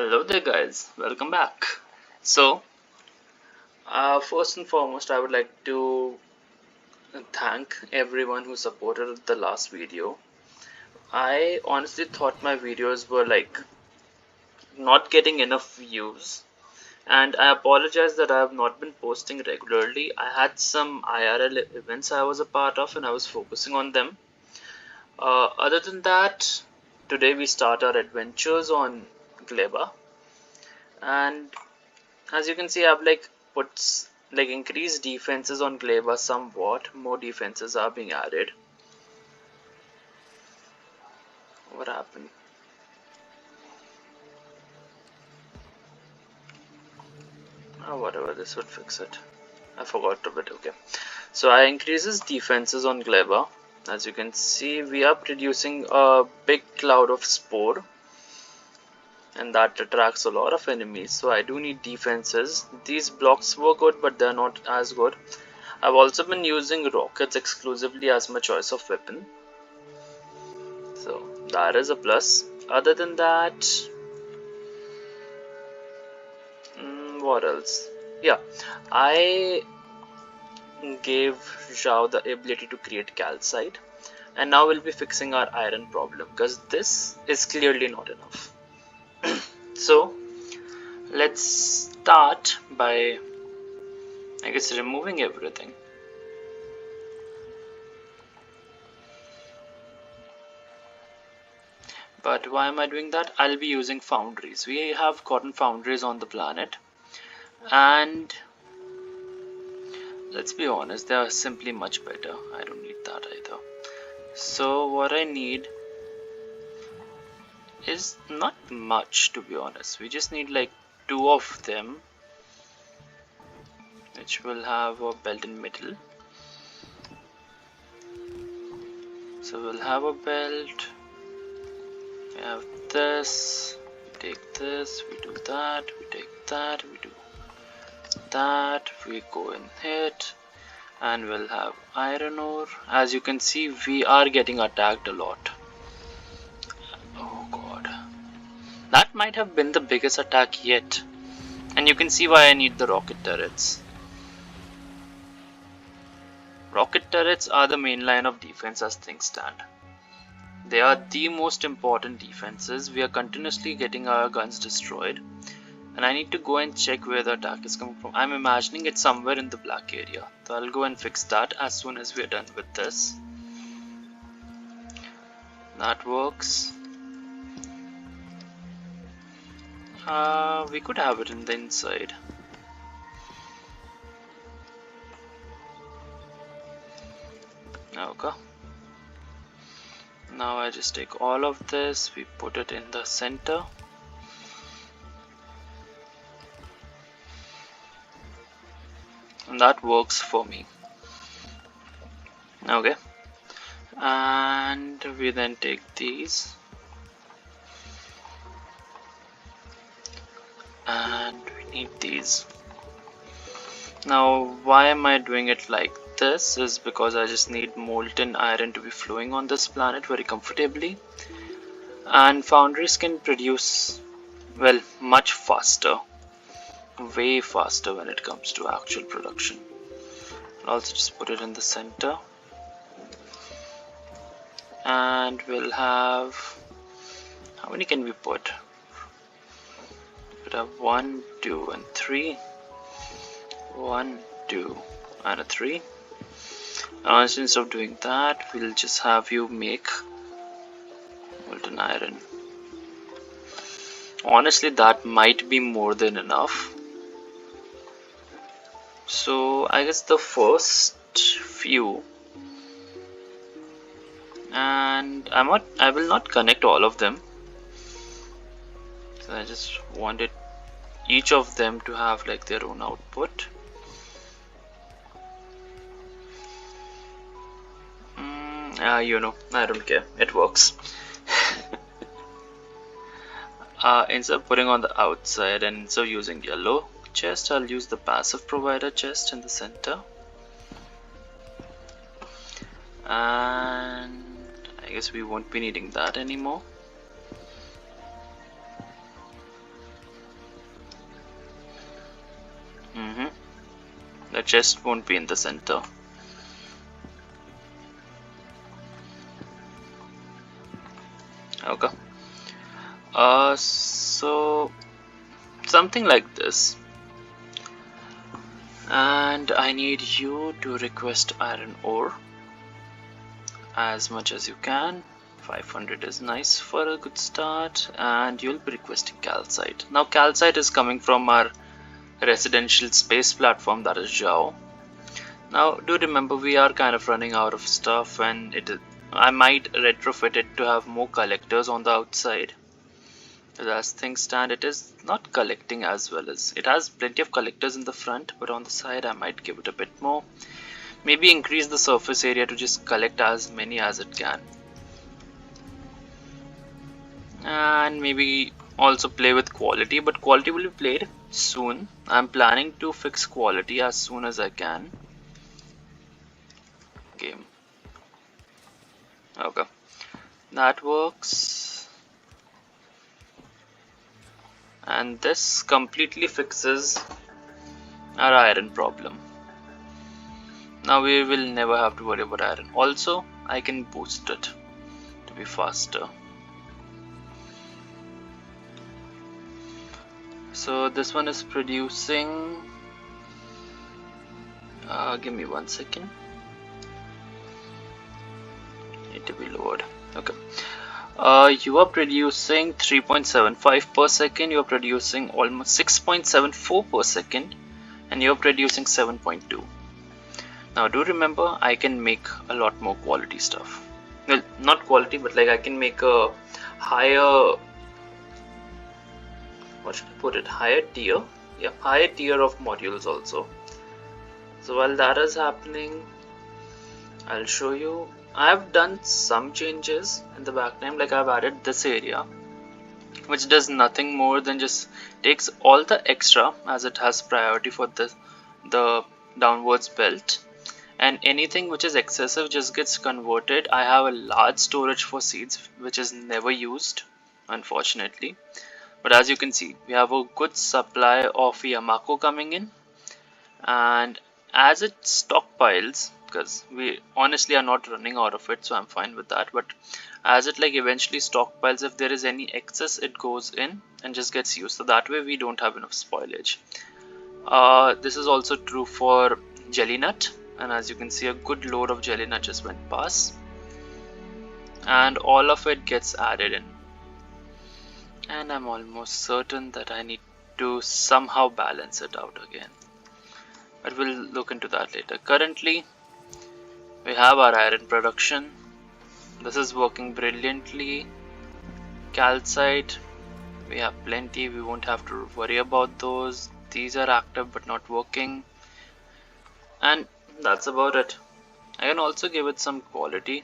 Hello there guys, welcome back. First and foremost I would like to thank everyone who supported the last video. I honestly thought my videos were not getting enough views, and I apologize that I have not been posting regularly. I had some IRL events I was a part of and I was focusing on them. Other than that, today we start our adventures on Gleba, and as you can see, I've put increased defenses on Gleba somewhat. More defenses are being added. What happened? Oh, whatever, this would fix it. I forgot a bit. Okay, so I increases defenses on Gleba. As you can see, we are producing a big cloud of spore, and that attracts a lot of enemies, so I do need defenses. These blocks were good, but they're not as good. I've also been using rockets exclusively as my choice of weapon, so that is a plus. Other than that, what else? Yeah, I gave Zhao the ability to create calcite, and now we'll be fixing our iron problem because this is clearly not enough. So let's start by, I guess, removing everything. But why am I doing that? I'll be using foundries. We have gotten foundries on the planet, and let's be honest, they are simply much better. I don't need that either. So what I need is not much, to be honest. We just need like 2 of them, which will have a belt in middle. So we'll have a belt. We have this. We take this. We do that. We take that. We do that. We go in hit, and we'll have iron ore. As you can see, we are getting attacked a lot. Oh god, that might have been the biggest attack yet, and you can see why I need the rocket turrets. Rocket turrets are the main line of defense as things stand. They are the most important defenses. We are continuously getting our guns destroyed, and I need to go and check where the attack is coming from. I'm imagining it's somewhere in the black area, so I'll go and fix that as soon as we're done with this. That works. We could have it in the inside. Okay. Now I just take all of this, we put it in the center. And that works for me. Okay. And we then take these. And we need these. Now why am I doing it like this is because I just need molten iron to be flowing on this planet very comfortably, and foundries can produce, well, much faster, way faster when it comes to actual production. I'll also just put it in the center, and we'll have, how many can we put? We'll have 1, 2 and 3. 1, 2 and a 3. Instead of doing that, we'll just have you make molten iron. Honestly, that might be more than enough. So I guess the first few, and I will not connect all of them. So I just wanted each of them to have like their own output. You know, I don't care, it works. Instead of putting on the outside and instead of using yellow chest, I'll use the passive provider chest in the center. And I guess we won't be needing that anymore. Your chest won't be in the center. Okay. So something like this. And I need you to request iron ore as much as you can. 500 is nice for a good start, and you'll be requesting calcite. Now calcite is coming from our residential space platform, that is Zhao. Now do remember we are kind of running out of stuff, and I might retrofit it to have more collectors on the outside. As things stand, it is not collecting as well as it has plenty of collectors in the front, but on the side I might give it a bit more. Maybe increase the surface area to just collect as many as it can. And maybe also play with quality, but quality will be played soon. I'm planning to fix quality as soon as I can. Game. Okay, that works. And this completely fixes our iron problem. Now we will never have to worry about iron. Also, I can boost it to be faster. So this one is producing, give me 1 second, need to be lowered. Okay, you are producing 3.75 per second, you are producing almost 6.74 per second, and you are producing 7.2. Now do remember, I can make a lot more quality stuff. Well, not quality, but like I can make a higher, what should I put it, higher tier? Yeah, higher tier of modules also. So while that is happening, I'll show you. I've done some changes in the background, like I've added this area, which does nothing more than just takes all the extra, as it has priority for the downwards belt, and anything which is excessive just gets converted. I have a large storage for seeds which is never used, unfortunately. But as you can see, we have a good supply of Yamako coming in, and as it stockpiles, because we honestly are not running out of it, so I'm fine with that, but as it like eventually stockpiles, if there is any excess, it goes in and just gets used, so that way we don't have enough spoilage. This is also true for jelly nut, and as you can see, a good load of jelly nut just went past, and all of it gets added in. And I'm almost certain that I need to somehow balance it out again, but we'll look into that later. Currently we have our iron production. This is working brilliantly. Calcite, we have plenty, we won't have to worry about those. These are active but not working, and that's about it. I can also give it some quality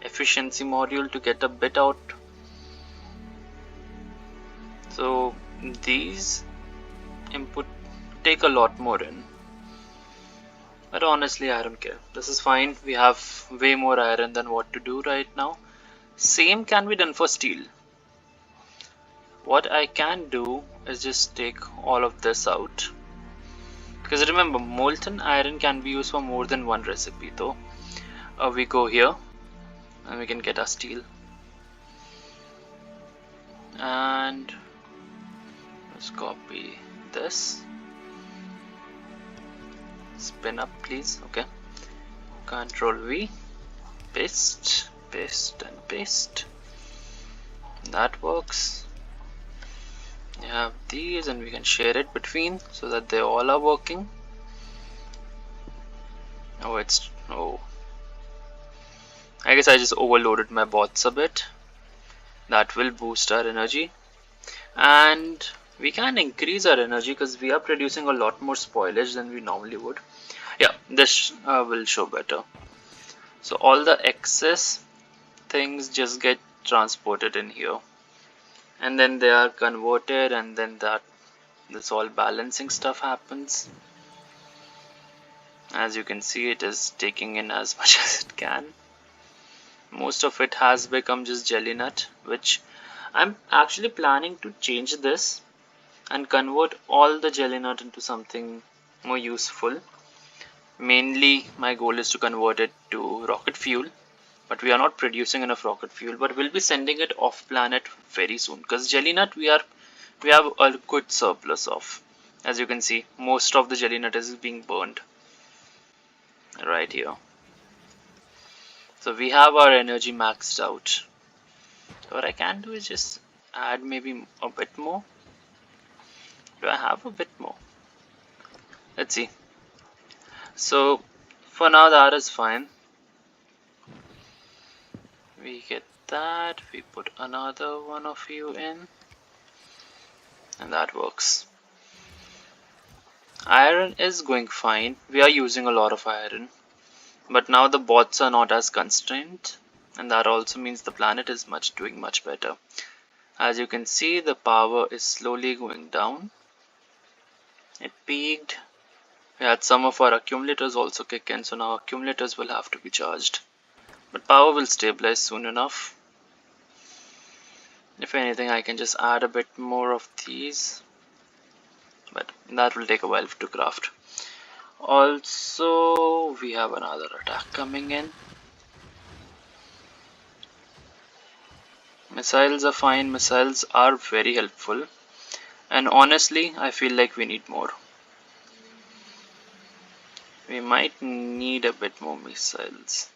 efficiency module to get a bit out. So these input take a lot more in, but honestly I don't care. This is fine. We have way more iron than what to do right now. Same can be done for steel. What I can do is just take all of this out, because remember, molten iron can be used for more than one recipe though. We go here and we can get our steel, and let's copy this, spin up please. Okay, Control V, paste, paste and paste. That works. You have these, and we can share it between so that they all are working. Oh, I guess I just overloaded my bots a bit. That will boost our energy, and we can increase our energy because we are producing a lot more spoilage than we normally would. Yeah, this will show better. So all the excess things just get transported in here, and then they are converted, and then this all balancing stuff happens. As you can see, it is taking in as much as it can. Most of it has become just jelly nut, which I'm actually planning to change this and convert all the jelly nut into something more useful. Mainly my goal is to convert it to rocket fuel, but we are not producing enough rocket fuel, but we'll be sending it off planet very soon, because jelly nut we have a good surplus of. As you can see, most of the jelly nut is being burned right here. So we have our energy maxed out. So what I can do is just add maybe a bit more. Do I have a bit more? Let's see. So for now that is fine. We get that, we put another one of you in, and that works. Iron is going fine. We are using a lot of iron, but now the bots are not as constrained, and that also means the planet is doing much better. As you can see, the power is slowly going down. It peaked. We had some of our accumulators also kick in, so now accumulators will have to be charged. But power will stabilize soon enough. If anything, I can just add a bit more of these, but that will take a while to craft. Also, we have another attack coming in. Missiles are fine. Missiles are very helpful, and honestly I feel like we need more. We might need a bit more missiles.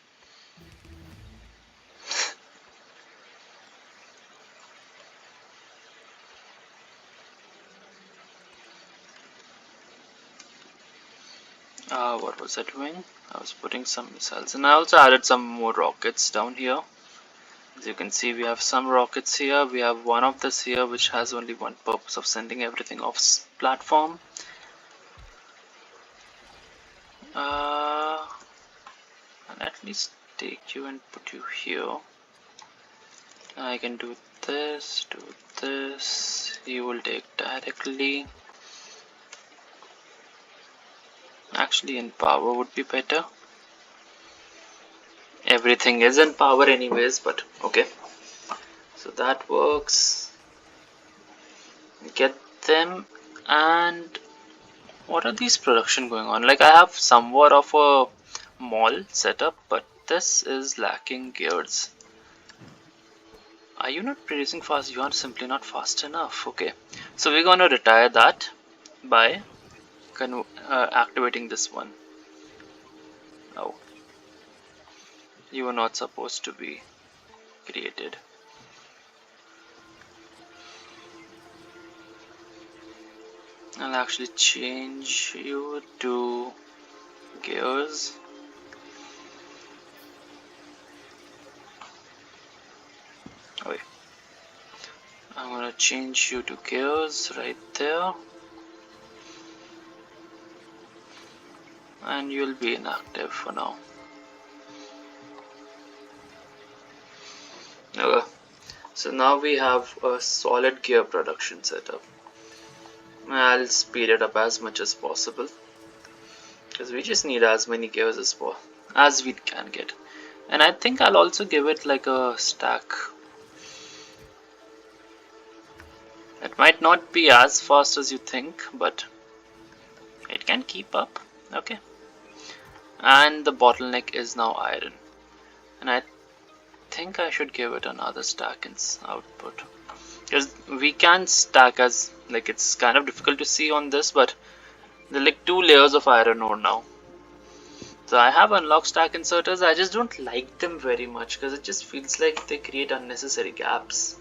What was I doing? I was putting some missiles, and I also added some more rockets down here. As you can see, we have some rockets here. We have one of this here which has only one purpose of sending everything off platform. I'll at least take you and put you here. I can do this, you will take directly. Actually in power would be better. Everything is in power anyways, but okay. So that works. Get them. And what are these production going on? Like, I have somewhat of a mall setup, but this is lacking gears. Are you not producing fast? You are simply not fast enough. Okay, so we're gonna retire that by activating this one. Oh, you were not supposed to be created. I'll actually change you to gears. Wait, I'm gonna change you to gears right there, and you'll be inactive for now. Okay, so now we have a solid gear production setup. I'll speed it up as much as possible, because we just need as many gears as we can get. And I think I'll also give it like a stack. It might not be as fast as you think, but it can keep up. Okay, and the bottleneck is now iron, and I think I should give it another stack in output, because we can stack as, like, it's kind of difficult to see on this, but there are like 2 layers of iron ore now. So I have unlocked stack inserters. I just don't like them very much because it just feels like they create unnecessary gaps.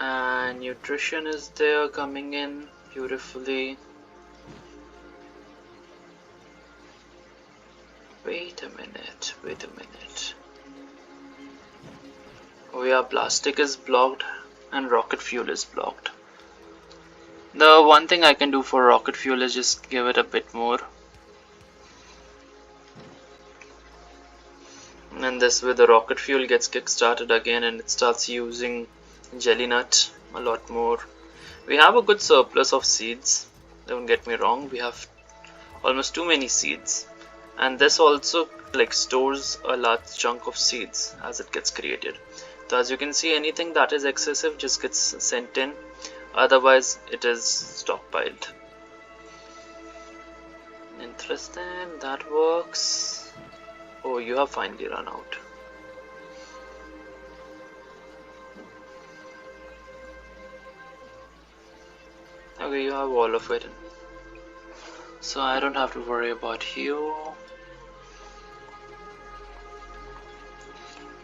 And nutrition is there coming in beautifully. Wait a minute. Oh yeah, plastic is blocked and rocket fuel is blocked. The one thing I can do for rocket fuel is just give it a bit more. And this way the rocket fuel gets kick-started again and it starts using jelly nut a lot more. We have a good surplus of seeds, don't get me wrong. We have almost too many seeds, and this also like stores a large chunk of seeds as it gets created. So as you can see, anything that is excessive just gets sent in, otherwise it is stockpiled. Interesting, that works. Oh, you have finally run out. Okay, you have all of it. So I don't have to worry about you.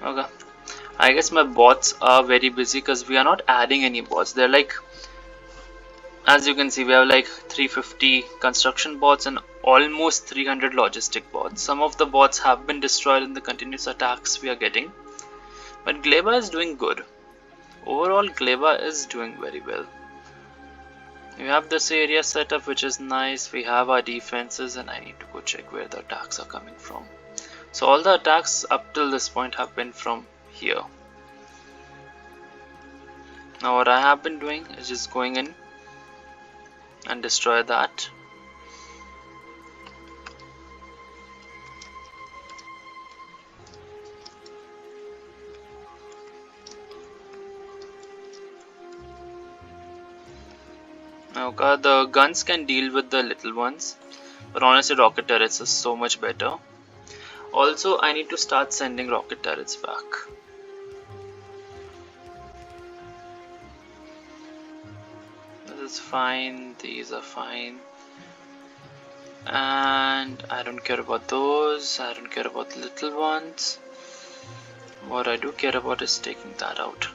Okay. I guess my bots are very busy because we are not adding any bots. They're like, as you can see, we have like 350 construction bots and almost 300 logistic bots. Some of the bots have been destroyed in the continuous attacks we are getting. But Gleba is doing good. Overall, Gleba is doing very well. We have this area set up, which is nice. We have our defenses, and I need to go check where the attacks are coming from. So all the attacks up till this point have been from here. Now what I have been doing is just going in and destroy that. Okay, the guns can deal with the little ones, but honestly rocket turrets is so much better. Also, I need to start sending rocket turrets back. This is fine, these are fine. And I don't care about those, I don't care about the little ones. What I do care about is taking that out.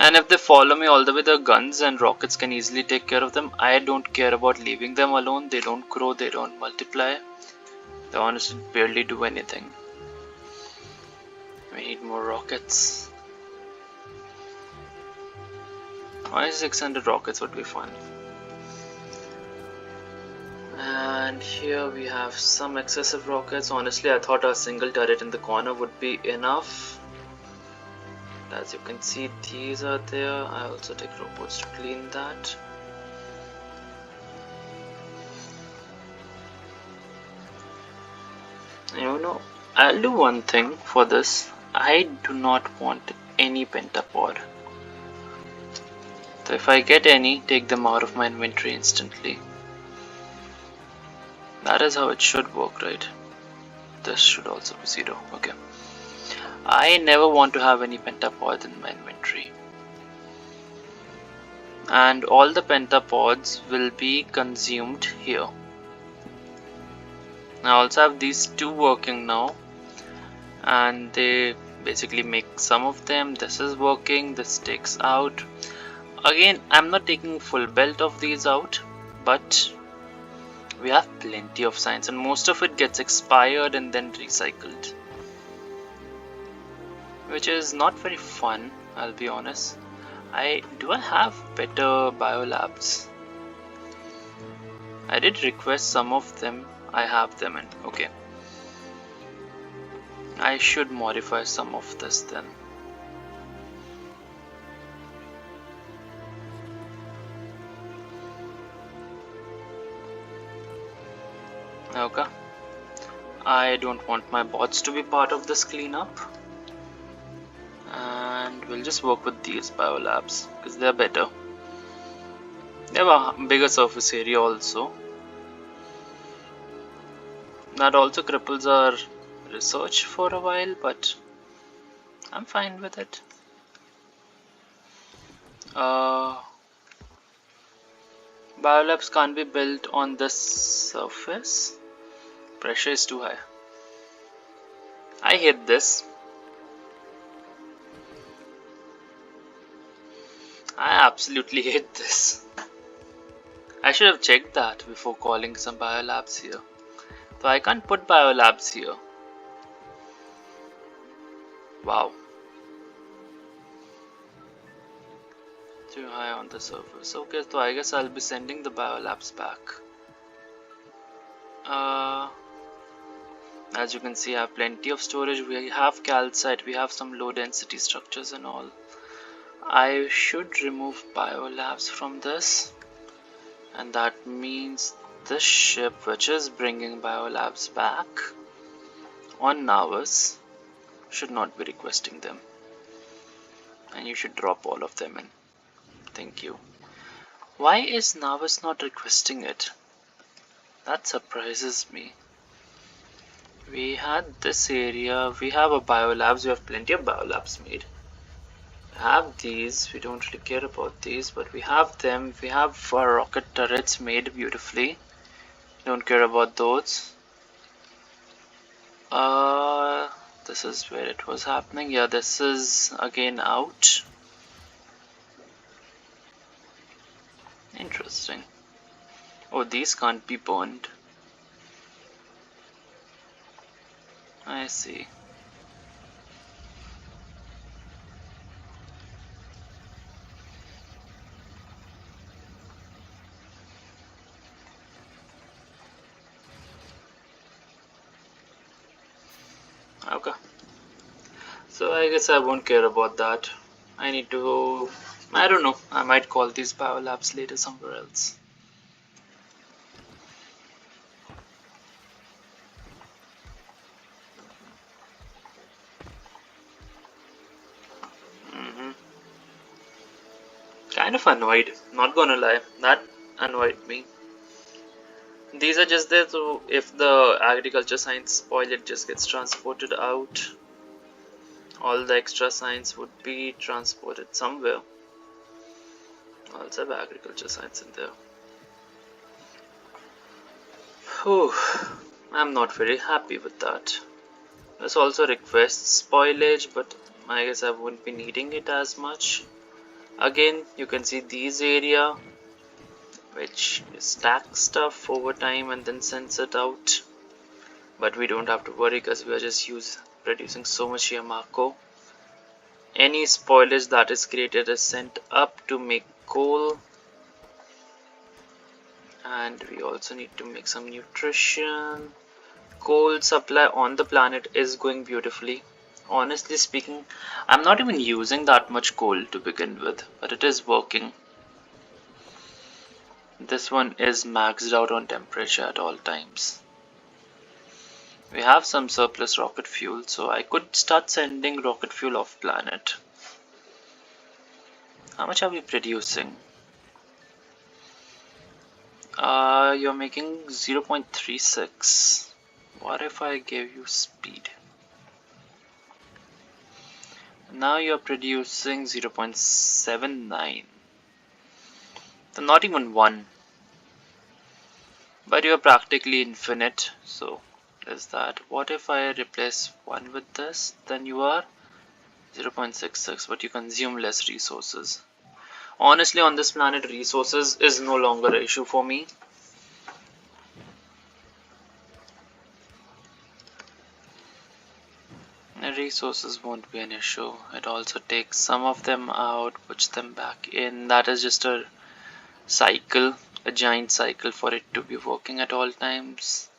And if they follow me all the way, the guns and rockets can easily take care of them. I don't care about leaving them alone. They don't grow, they don't multiply. They honestly barely do anything. We need more rockets. Honestly, 600 rockets would be fun. And here we have some excessive rockets. Honestly, I thought a single turret in the corner would be enough. As you can see, these are there. I also take robots to clean that. You know, I'll do one thing for this. I do not want any pentapod. So if I get any, take them out of my inventory instantly. That is how it should work, right? This should also be 0. Okay. I never want to have any pentapods in my inventory. And all the pentapods will be consumed here. I also have these 2 working now. And they basically make some of them. This is working, this takes out. Again, I'm not taking full belt of these out, but we have plenty of science and most of it gets expired and then recycled, which is not very fun, I'll be honest. Do I have better biolabs? I did request some of them. I have them in. Okay. I should modify some of this then. Okay. I don't want my bots to be part of this cleanup. And we'll just work with these biolabs because they're better. They have a bigger surface area also. That also cripples our research for a while, but I'm fine with it. Biolabs can't be built on this surface. Pressure is too high. I hate this. I absolutely hate this. I should have checked that before calling some biolabs here. So I can't put biolabs here. Wow. Too high on the surface. Okay, so I guess I'll be sending the biolabs back. As you can see, I have plenty of storage. We have calcite, we have some low density structures and all. I should remove biolabs from this, and that means this ship, which is bringing biolabs back on nauvis, should not be requesting them, and you should drop all of them in. Thank you. Why is nauvis not requesting it? That surprises me. We had this area, we have a biolabs, we have plenty of biolabs made. We have these, we don't really care about these, but we have them. We have our rocket turrets made beautifully. Don't care about those. This is where it was happening. Yeah, this is again out. Interesting. Oh, these can't be burned. I see. Okay. So I guess I won't care about that. I need to. I don't know. I might call these biolabs later somewhere else. hmm Kind of annoyed. Not gonna lie. That annoyed me. These are just there so if the agriculture science spoil, it just gets transported out. All the extra science would be transported somewhere. I also have agriculture science in there. Whew. I'm not very happy with that. This also requests spoilage, but I guess I won't be needing it as much. Again, you can see these area which stacks stuff over time and then sends it out. But we don't have to worry because we are just producing so much Yamako. Any spoilage that is created is sent up to make coal. And we also need to make some nutrition. Coal supply on the planet is going beautifully. Honestly speaking, I'm not even using that much coal to begin with, but it is working. This one is maxed out on temperature at all times. We have some surplus rocket fuel, so I could start sending rocket fuel off planet. How much are we producing? You're making 0.36. What if I gave you speed? Now you're producing 0.79. So not even 1. But you're practically infinite, so there's that. What if I replace 1 with this? Then you are 0.66, but you consume less resources. Honestly, on this planet, resources is no longer an issue for me. Resources won't be an issue. It also takes some of them out, puts them back in. That is just a cycle, a giant cycle for it to be working at all times.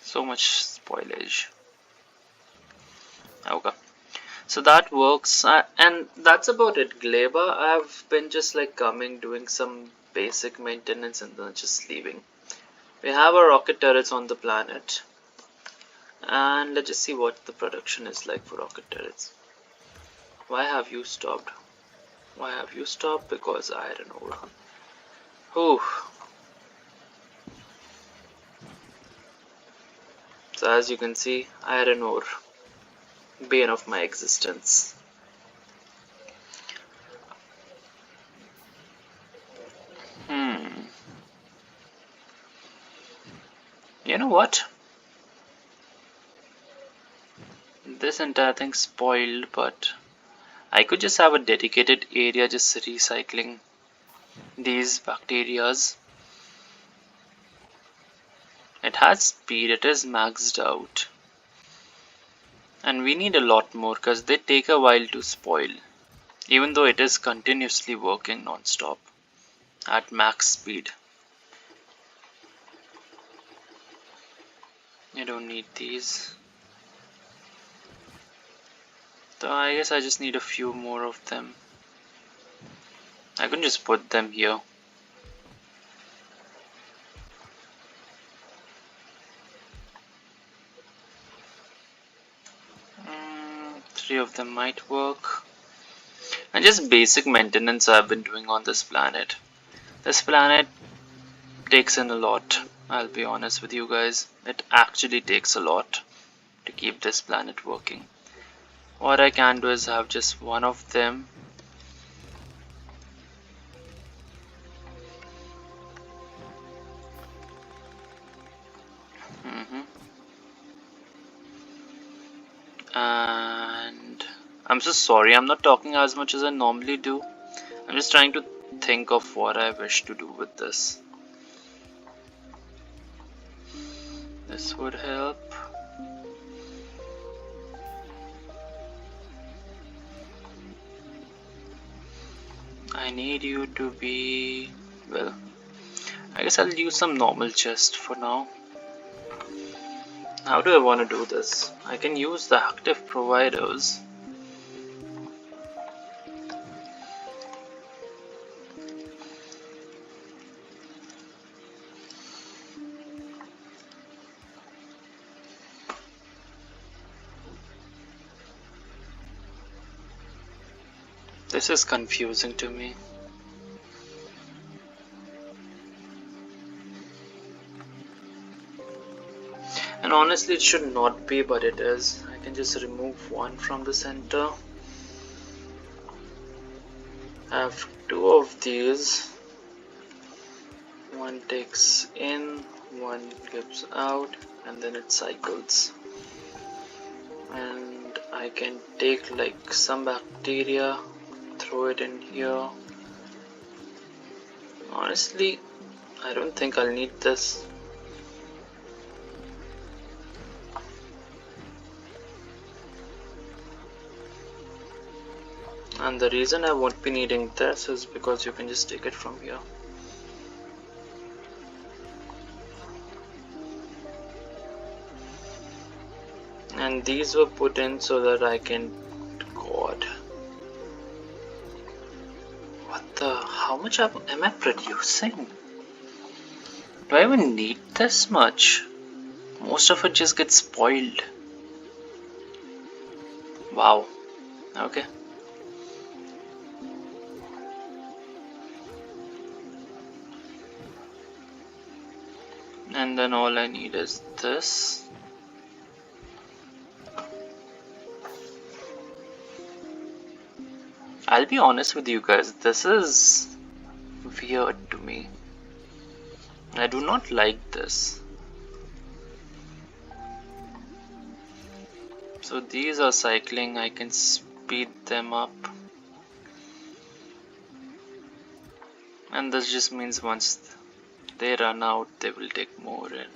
So much spoilage. Okay. So that works, and that's about it. Gleba, I've been just like coming, doing some basic maintenance, and then just leaving. We have our rocket turrets on the planet, and let's just see what the production is like for rocket turrets. Why have you stopped? Why have you stopped? Because iron ore. Whew. So as you can see, iron ore, bane of my existence. You know what? This entire thing spoiled, but I could just have a dedicated area just recycling these bacterias. It has speed, it is maxed out. And we need a lot more because they take a while to spoil. Even though it is continuously working non-stop at max speed. I don't need these. So I guess I just need a few more of them. I can just put them here. Three of them might work. And just basic maintenance I've been doing on this planet. This planet takes in a lot. I'll be honest with you guys. It actually takes a lot to keep this planet working. What I can do is have just one of them. And I'm so sorry, I'm not talking as much as I normally do. I'm just trying to think of what I wish to do with this. This would help. I need you to be, well, I guess I'll use some normal chest for now. How do I want to do this? I can use the active providers. This is confusing to me. And honestly, it should not be, but it is. I can just remove one from the center. I have two of these. One takes in, one gives out, and then it cycles. And I can take like some bacteria, throw it in here. Honestly, I don't think I'll need this. And the reason I won't be needing this is because you can just take it from here. And these were put in so that I can, God, what the, how much am I producing? Do I even need this much? Most of it just gets spoiled. Wow, okay. And then all I need is this. I'll be honest with you guys, this is weird to me. I do not like this. So these are cycling, I can speed them up. And this just means once they run out, they will take more in.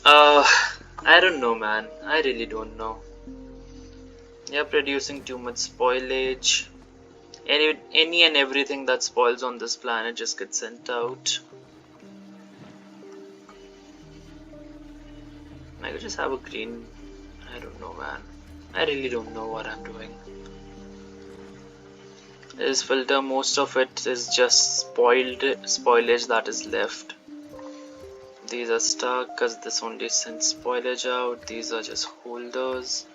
I don't know, man. I really don't know. You're producing too much spoilage. Any and everything that spoils on this planet just gets sent out. I could just have a green. I don't know, man. I really don't know what I'm doing. This filter, most of it is just spoilage that is left. These are stuck because this only sends spoilage out. These are just holders.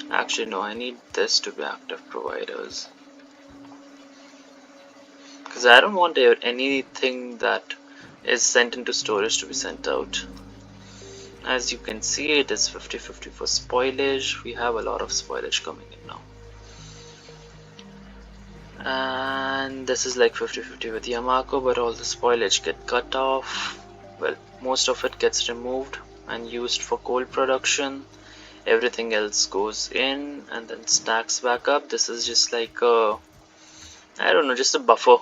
Actually no, I need this to be active providers. Because I don't want anything that is sent into storage to be sent out. As you can see, it is 50-50 for spoilage. We have a lot of spoilage coming in now. And this is like 50-50 with Yamako, but all the spoilage get cut off. Well, most of it gets removed and used for coal production. Everything else goes in and then stacks back up. This is just like a, I don't know, just a buffer.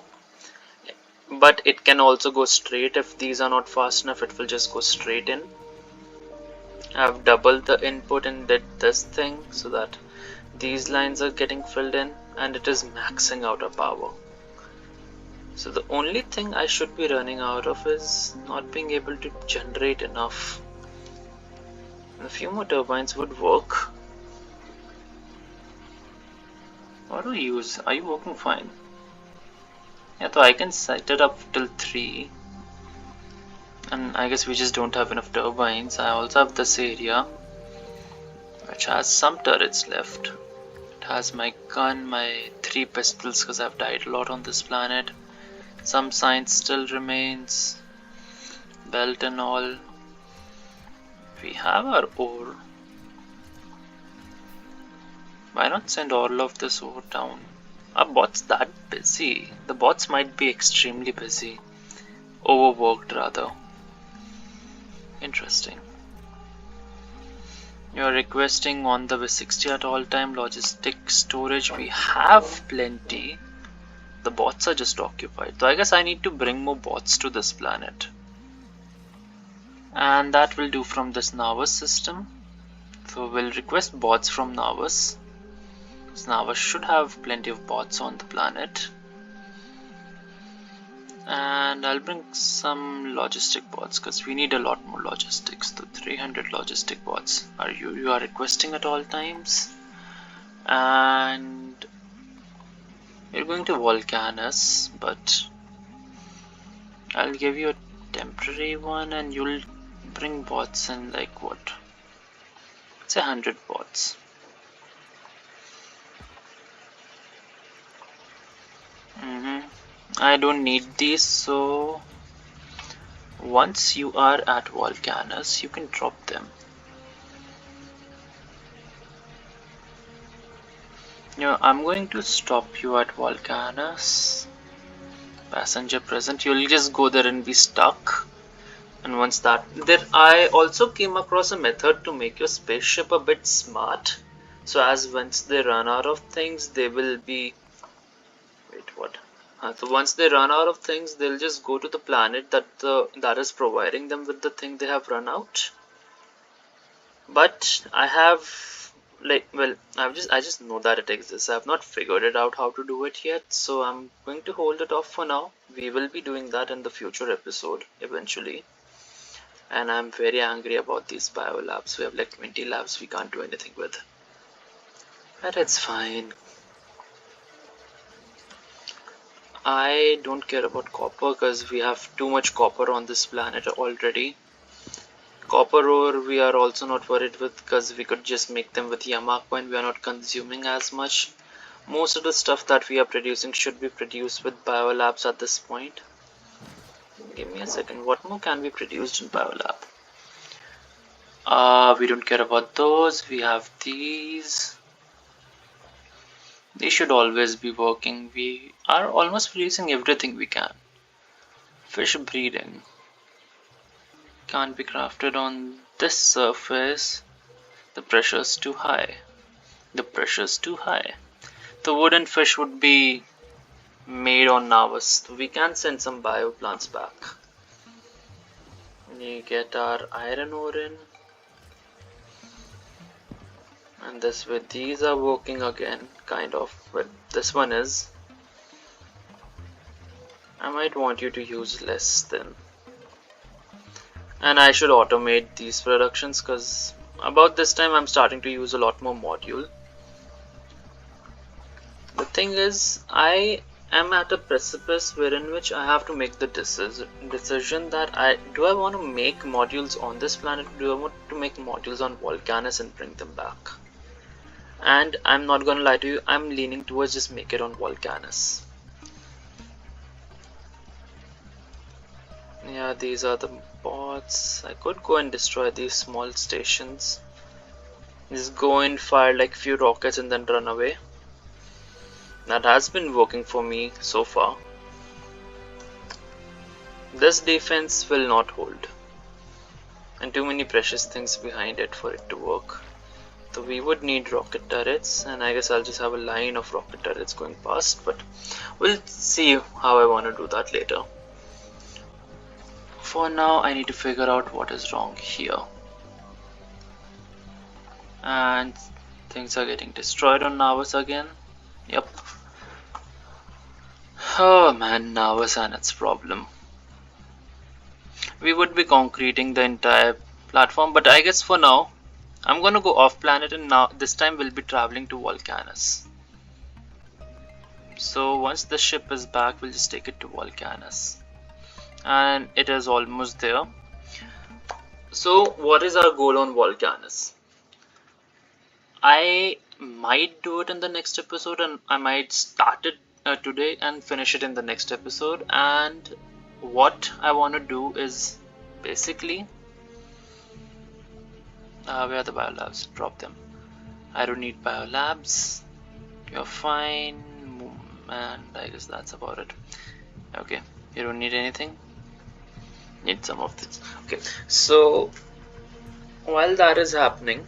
But it can also go straight. If these are not fast enough, it will just go straight in. I've doubled the input and did this thing so that these lines are getting filled in and it is maxing out our power. So the only thing I should be running out of is not being able to generate enough. A few more turbines would work. What do we use? Are you working fine? Yeah, so I can set it up till 3. And I guess we just don't have enough turbines. I also have this area. which has some turrets left. It has my gun, my 3 pistols because I've died a lot on this planet. Some science still remains, belt and all. We have our ore. Why not send all of this ore down? Are bots that busy? The bots might be extremely busy. Overworked rather. Interesting. You're requesting on the V60 at all time logistic storage. We have plenty. The bots are just occupied. So I guess I need to bring more bots to this planet. And that will do from this nauvis system. So we'll request bots from nauvis. Nauvis should have plenty of bots on the planet. And I'll bring some logistic bots because we need a lot more logistics. So 300 logistic bots. You are requesting at all times. And we're going to Vulcanus, but I'll give you a temporary one and you'll bring bots in like what? Let's say 100 bots. I don't need these, so once you are at Vulcanus, you can drop them. I'm going to stop you at Vulcanus. Passenger present. You'll just go there and be stuck. And once that, there I also came across a method to make your spaceship a bit smart. So as once they run out of things, they will be. Wait, what? So once they run out of things, they'll just go to the planet that is providing them with the thing they have run out. But I have I just know that it exists. I have not figured it out how to do it yet, so I'm going to hold it off for now. We will be doing that in the future episode eventually. And I'm very angry about these bio labs. We have like 20 labs we can't do anything with. But it's fine. I don't care about copper because we have too much copper on this planet already. Copper ore we are also not worried with because we could just make them with Yamako and we are not consuming as much. Most of the stuff that we are producing should be produced with biolabs at this point. Give me a second. What more can be produced in biolab? We don't care about those. We have these. They should always be working. We are almost producing everything we can. Fish breeding can't be crafted on this surface. The pressure's too high. The pressure's too high. The wooden fish would be made on nauvis. So we can send some bio plants back. We get our iron ore in. And this way these are working again, kind of. But this one is. I might want you to use less then. And I should automate these productions because about this time I'm starting to use a lot more module. The thing is, I am at a precipice wherein which I have to make the decision that do I want to make modules on this planet, do I want to make modules on Vulcanus and bring them back? And I'm not gonna lie to you, I'm leaning towards just make it on Vulcanus. Yeah, these are the bots. I could go and destroy these small stations. Just go and fire like few rockets and then run away. That has been working for me so far. This defense will not hold. And too many precious things behind it for it to work. So we would need rocket turrets, and I guess I'll just have a line of rocket turrets going past, but we'll see how I want to do that later. For now, I need to figure out what is wrong here. And things are getting destroyed on nauvis again. Yep. Oh man, nauvis and its problem. We would be concreting the entire platform, but I guess for now, I'm gonna go off planet and now this time we'll be traveling to Vulcanus. So once the ship is back, we'll just take it to Vulcanus. And it is almost there. So what is our goal on Vulcanus? I might do it in the next episode, and I might start it today and finish it in the next episode. And what I want to do is basically where are the biolabs? Drop them. I don't need biolabs. You're fine, and I guess that's about it. Okay, you don't need anything. Need some of this. Okay, so while that is happening,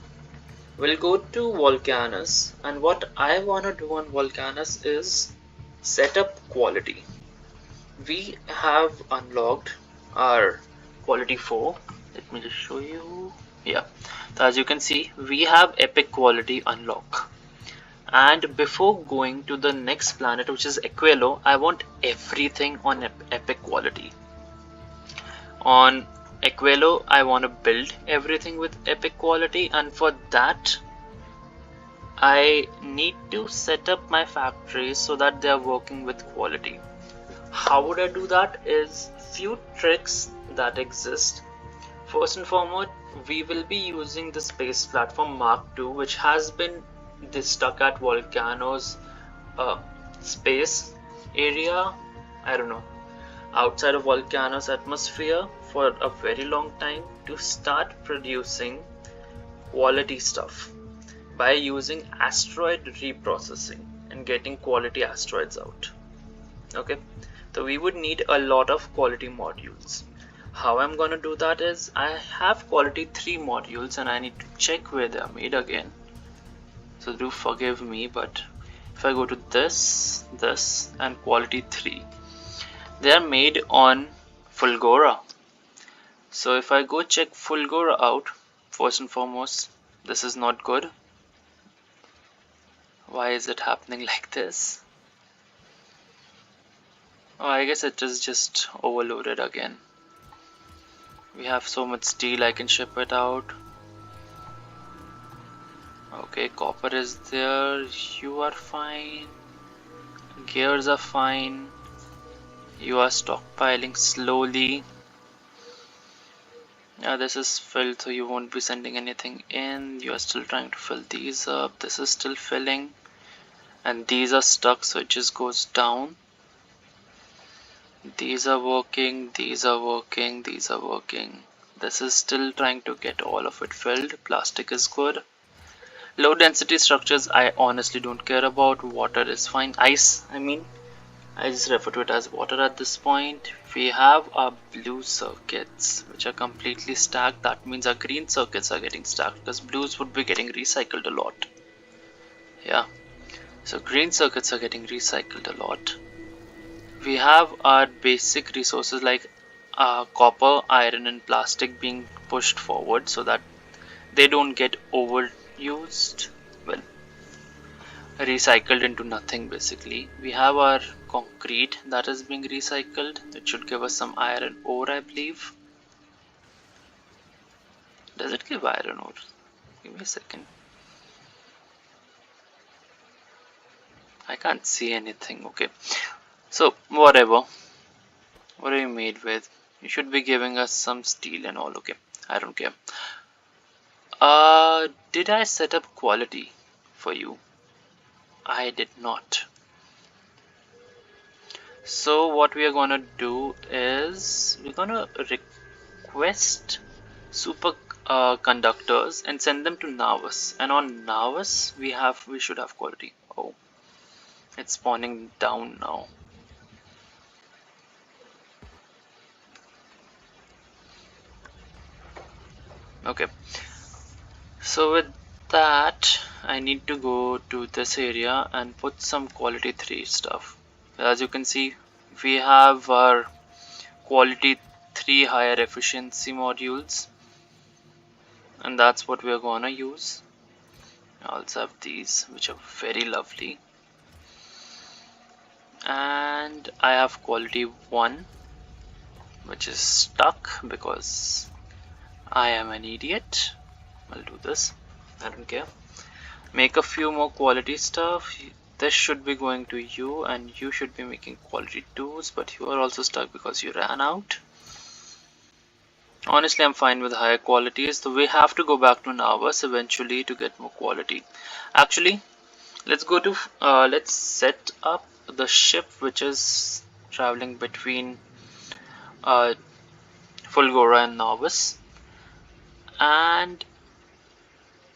we'll go to Vulcanus, and what I want to do on Vulcanus is set up quality. We have unlocked our quality 4. Let me just show you. Yeah, so as you can see, we have epic quality unlock. And before going to the next planet, which is Aquilo, I want everything on epic quality. On Aquilo, I want to build everything with epic quality, and for that I need to set up my factories so that they are working with quality. How would I do that? Is few tricks that exist. First and foremost, we will be using the space platform Mark II, which has been stuck at Vulcanus space area, I don't know, outside of Vulcanus atmosphere for a very long time, to start producing quality stuff by using asteroid reprocessing and getting quality asteroids out. Okay, so we would need a lot of quality modules. How I'm gonna do that is, I have quality 3 modules and I need to check where they are made again, so do forgive me, but if I go to this and quality 3, they are made on Fulgora. So if I go check Fulgora out, first and foremost, this is not good. Why is it happening like this? Oh, I guess it is just overloaded again. We have so much steel, I can ship it out. Okay, copper is there. You are fine. Gears are fine. You are stockpiling slowly. Yeah, this is filled, so you won't be sending anything in. You are still trying to fill these up. This is still filling. And these are stuck, so it just goes down. These are working, these are working, these are working. This is still trying to get all of it filled. Plastic is good. Low density structures I honestly don't care about. Water is fine. Ice, I mean, I just refer to it as water at this point. We have our blue circuits, which are completely stacked. That means our green circuits are getting stacked, because blues would be getting recycled a lot. Yeah, so green circuits are getting recycled a lot. We have our basic resources like copper, iron and plastic being pushed forward so that they don't get overused, well, recycled into nothing basically. We have our concrete that is being recycled. It should give us some iron ore, I believe. Does it give iron ore? Give me a second. I can't see anything. Okay, so whatever. What are you made with? You should be giving us some steel and all. Okay, I don't care. Did I set up quality for you? I did not. So what we are gonna do is, we're gonna request super conductors and send them to nauvis. And on nauvis we should have quality. Oh, it's spawning down now. Okay, so with that I need to go to this area and put some quality 3 stuff. As you can see, we have our quality 3 higher efficiency modules, and that's what we're gonna use. I also have these, which are very lovely, and I have quality 1, which is stuck because I am an idiot. I'll do this, I don't care. Make a few more quality stuff. This should be going to you, and you should be making quality 2s, but you are also stuck because you ran out. Honestly, I'm fine with higher qualities. So we have to go back to nauvis eventually to get more quality. Actually, let's set up the ship which is traveling between uh, Fulgora and nauvis, and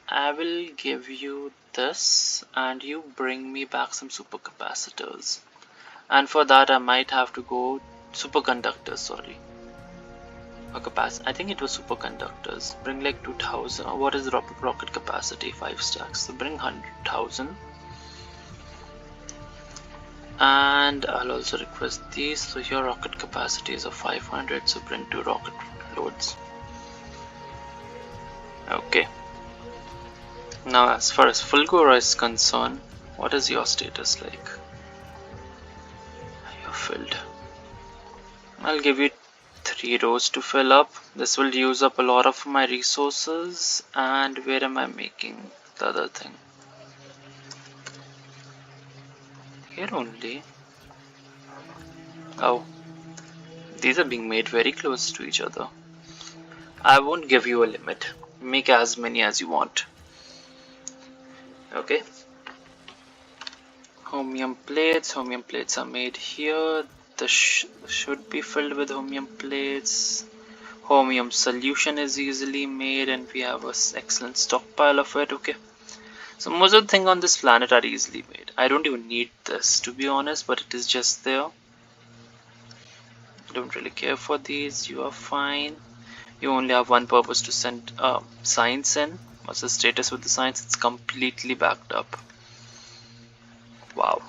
I will give you this, and you bring me back some supercapacitors. And for that, I might have to go superconductors. Sorry, or capacitor. I think it was superconductors. Bring like 2000. What is the rocket capacity? 5 stacks. So bring 100,000. And I'll also request these. So your rocket capacity is of 500. So bring 2 rocket loads. Okay. Now, as far as Fulgora is concerned, what is your status like? You're filled. I'll give you 3 rows to fill up. This will use up a lot of my resources. And where am I making the other thing? Here only. Oh, these are being made very close to each other. I won't give you a limit. Make as many as you want. Okay. Homium plates. Homium plates are made here. This should be filled with homium plates. Homium solution is easily made, and we have an excellent stockpile of it. Okay. So most of the things on this planet are easily made. I don't even need this, to be honest, but it is just there. I don't really care for these. You are fine. You only have one purpose to send science in. What's the status with the science? It's completely backed up. Wow.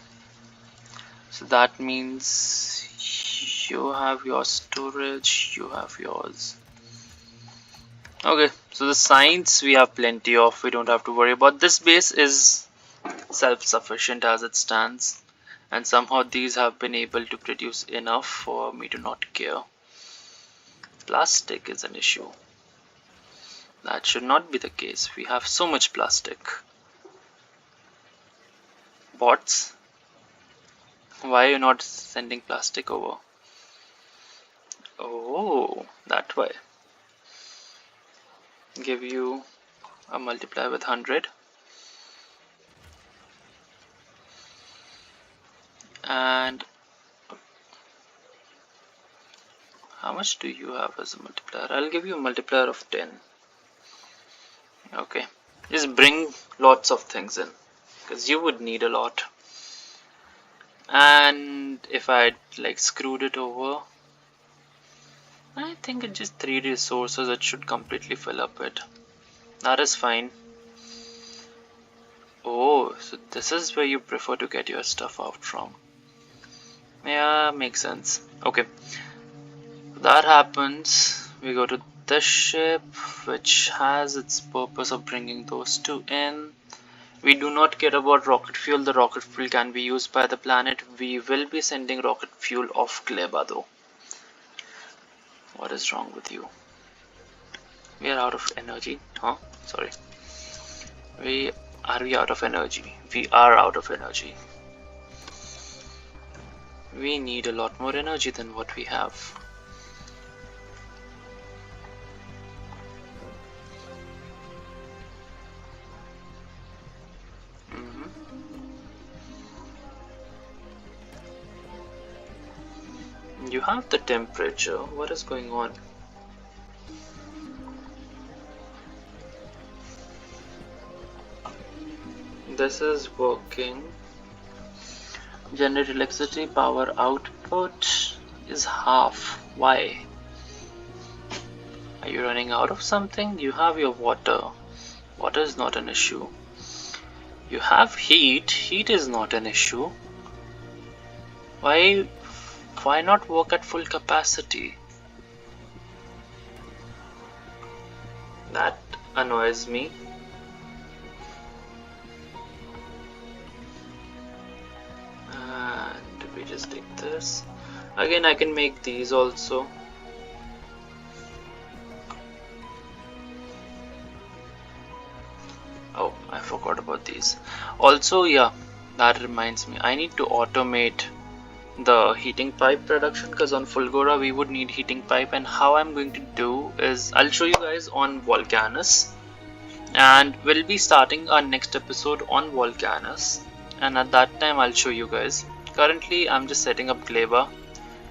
So that means you have your storage, you have yours. Okay, so the science we have plenty of. We don't have to worry about. This base is self-sufficient as it stands, and somehow these have been able to produce enough for me to not care. Plastic is an issue. That should not be the case. We have so much plastic. Bots, why are you not sending plastic over? Oh, that way. Give you a multiplier with 100. And how much do you have as a multiplier? I'll give you a multiplier of 10. Okay, just bring lots of things in, because you would need a lot. And if I like screwed it over, I think it's just 3 resources. It should completely fill up it. That is fine. Oh, so this is where you prefer to get your stuff out from. Yeah, makes sense. Okay, that happens. We go to this ship, which has its purpose of bringing those 2 in. We do not care about rocket fuel. The rocket fuel can be used by the planet. We will be sending rocket fuel off Gleba though. What is wrong with you? We are out of energy. Huh? Sorry. Are we out of energy? We are out of energy. We need a lot more energy than what we have. You have the temperature. What is going on? This is working. Generate electricity. Power output is half. Why? Are you running out of something? You have your water. Water is not an issue. You have heat. Heat is not an issue. Why not work at full capacity? That annoys me. And we just take this. Again, I can make these also. Oh, I forgot about these. Also, yeah, that reminds me. I need to automate the heating pipe production, because on Fulgora we would need heating pipe. And how I'm going to do is I'll show you guys on Vulcanus, and we'll be starting our next episode on Vulcanus, and at that time I'll show you guys. Currently I'm just setting up Gleba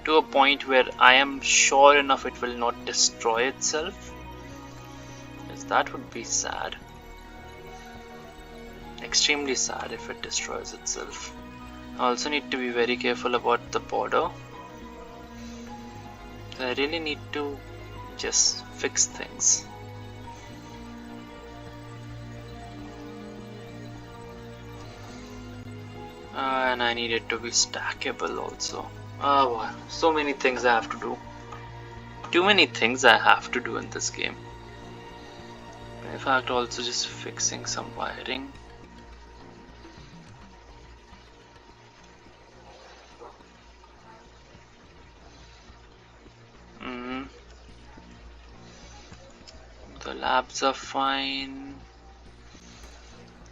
to a point where I am sure enough it will not destroy itself, because that would be sad, extremely sad if it destroys itself. I also need to be very careful about the border. I really need to just fix things. And I need it to be stackable also. Oh, so many things I have to do. Too many things I have to do in this game. In fact, also just fixing some wiring. The labs are fine.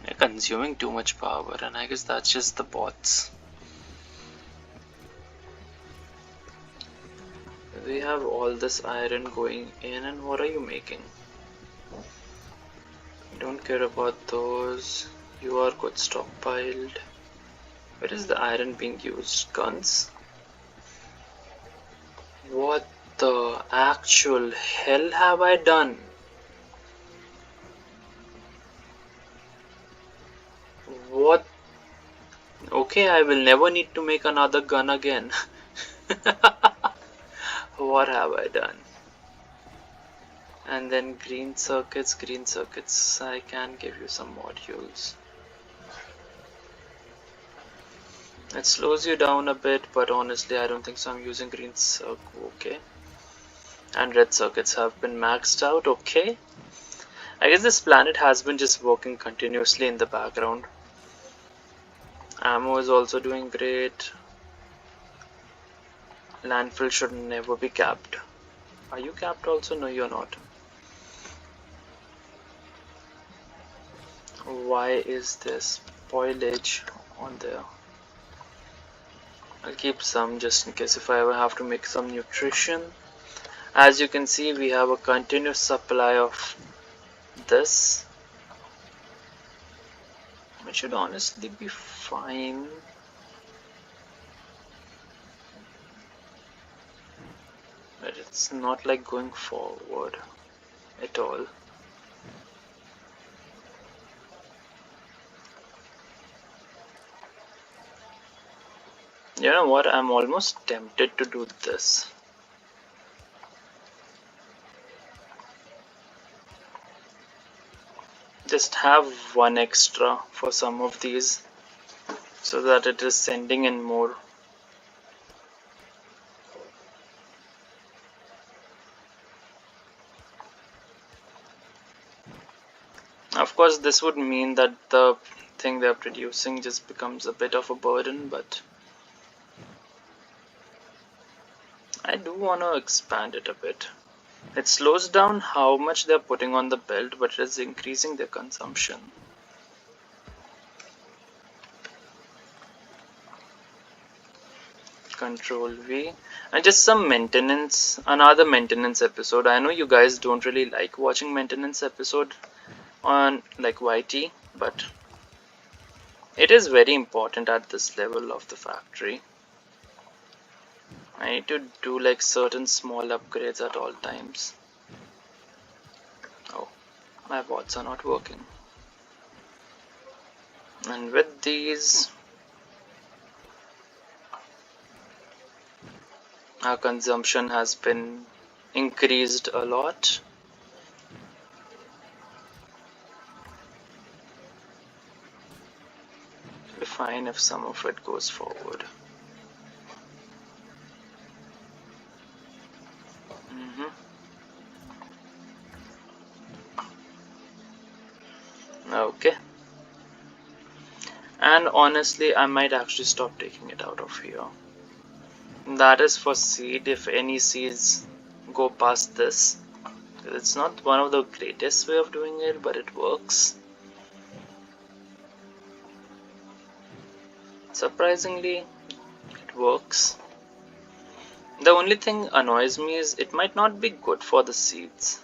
They're consuming too much power, and I guess that's just the bots. We have all this iron going in, and what are you making? Don't care about those. You are good stockpiled. Where is the iron being used? Guns? What the actual hell have I done? What? Okay, I will never need to make another gun again. What have I done? And then green circuits, I can give you some modules. It slows you down a bit, but honestly I don't think so. I'm using green circuit, okay. And red circuits have been maxed out, okay. I guess this planet has been just working continuously in the background. Ammo is also doing great. Landfill should never be capped. Are you capped also? No, you're not. Why is there spoilage on there? I'll keep some just in case if I ever have to make some nutrition. As you can see, we have a continuous supply of this. It should honestly be fine. But it's not like going forward at all. You know what? I'm almost tempted to do this. Just have one extra for some of these so that it is sending in more. Of course, this would mean that the thing they're producing just becomes a bit of a burden, but I do want to expand it a bit. It slows down how much they're putting on the belt, but it is increasing their consumption. Control V. And just some maintenance, another maintenance episode. I know you guys don't really like watching maintenance episode on like YT, but it is very important at this level of the factory. I need to do like certain small upgrades at all times. Oh, my bots are not working. And with these, our consumption has been increased a lot. It'll be fine if some of it goes forward. Okay. And honestly, I might actually stop taking it out of here. That is for seed, if any seeds go past this. It's not one of the greatest way of doing it, but it works. Surprisingly, it works. The only thing annoys me is it might not be good for the seeds.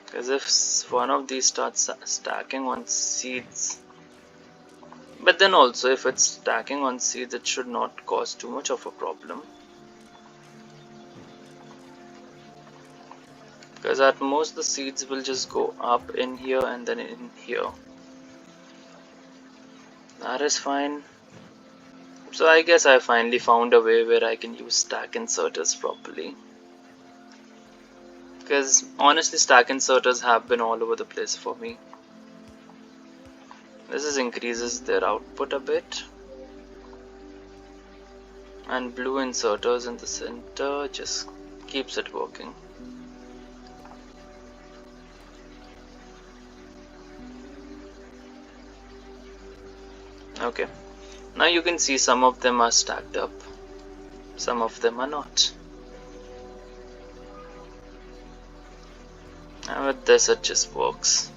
Because if one of these starts stacking on seeds, but then also if it's stacking on seeds, it should not cause too much of a problem. Because at most the seeds will just go up in here and then in here. That is fine. So I guess I finally found a way where I can use stack inserters properly. Because honestly, stack inserters have been all over the place for me. This is increases their output a bit. And blue inserters in the center just keeps it working. Okay, now you can see some of them are stacked up, some of them are not. And with this it just works.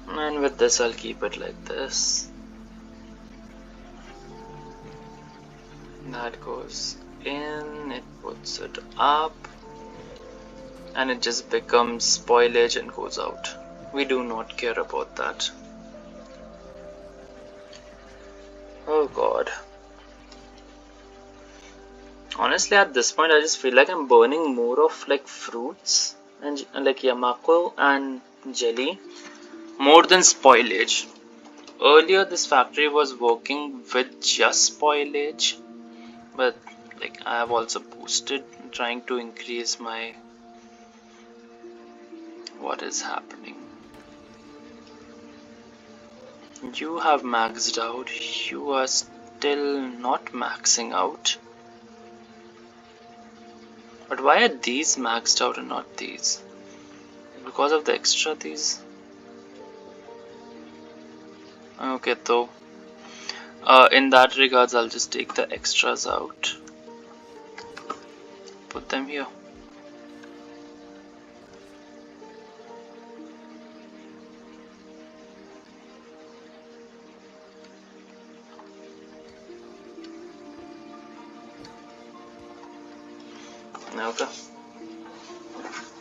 And with this I'll keep it like this. That goes in, it puts it up, and it just becomes spoilage and goes out. We do not care about that. Oh god. Honestly, at this point I just feel like I'm burning more of like fruits and like Yamako and jelly more than spoilage. Earlier this factory was working with just spoilage, but like I have also boosted, trying to increase my what is happening. You have maxed out, you are still not maxing out. But why are these maxed out and not these? Because of the extra these? Okay, though. In that regards, I'll just take the extras out. Put them here. Okay.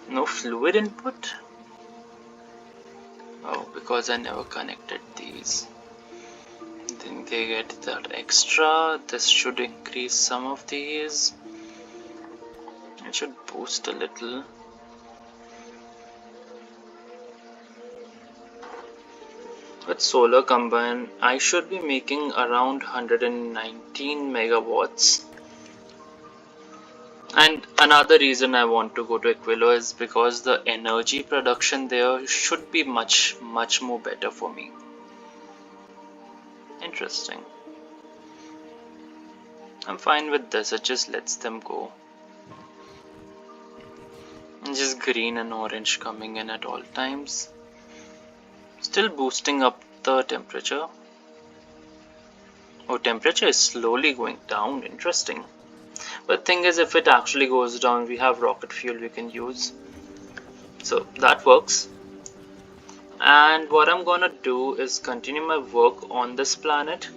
No fluid input? Oh, because I never connected these. Then they get that extra. This should increase some of these. It should boost a little. With solar combine, I should be making around 119 megawatts. And another reason I want to go to Aquilo is because the energy production there should be much more better for me. Interesting. I'm fine with this, it just lets them go. And just green and orange coming in at all times. Still boosting up the temperature. Oh, temperature is slowly going down, interesting. But thing is, if it actually goes down, we have rocket fuel we can use. So that works. And what I'm gonna do is continue my work on this planet.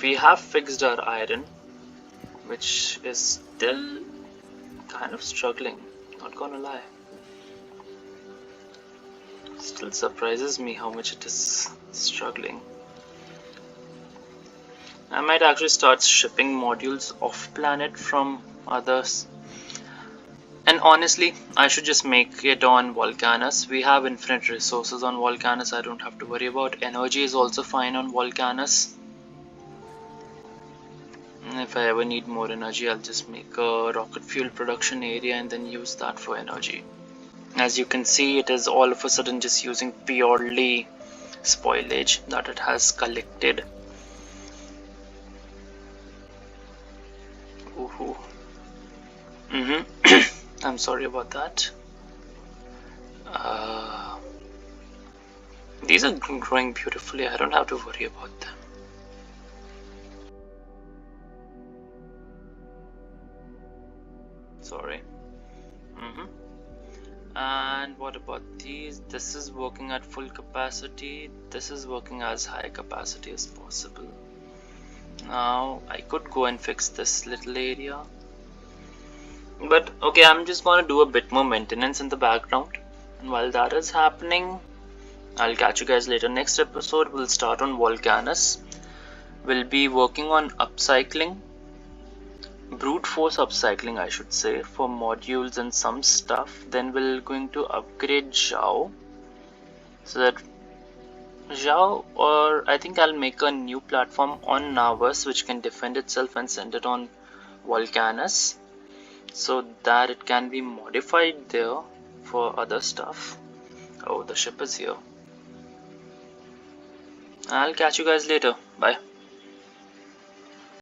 We have fixed our iron, which is still kind of struggling, not gonna lie. Still surprises me how much it is struggling. I might actually start shipping modules off planet from others. And honestly, I should just make it on Vulcanus. We have infinite resources on Vulcanus, I don't have to worry about. Energy is also fine on Vulcanus. And if I ever need more energy, I'll just make a rocket fuel production area and then use that for energy. As you can see, it is all of a sudden just using purely spoilage that it has collected. Ooh. I'm sorry about that. These are growing beautifully, I don't have to worry about them. Sorry. And what about these? This is working at full capacity. This is working as high capacity as possible. Now I could go and fix this little area, but okay, I'm just gonna do a bit more maintenance in the background, and while that is happening, I'll catch you guys later. Next episode we'll start on Vulcanus. We'll be working on upcycling, brute force upcycling I should say, for modules and some stuff. Then we're going to upgrade Zhao, so that Zhao, or I think I'll make a new platform on nauvis which can defend itself and send it on Vulcanus, so that it can be modified there for other stuff. Oh, the ship is here. I'll catch you guys later. Bye.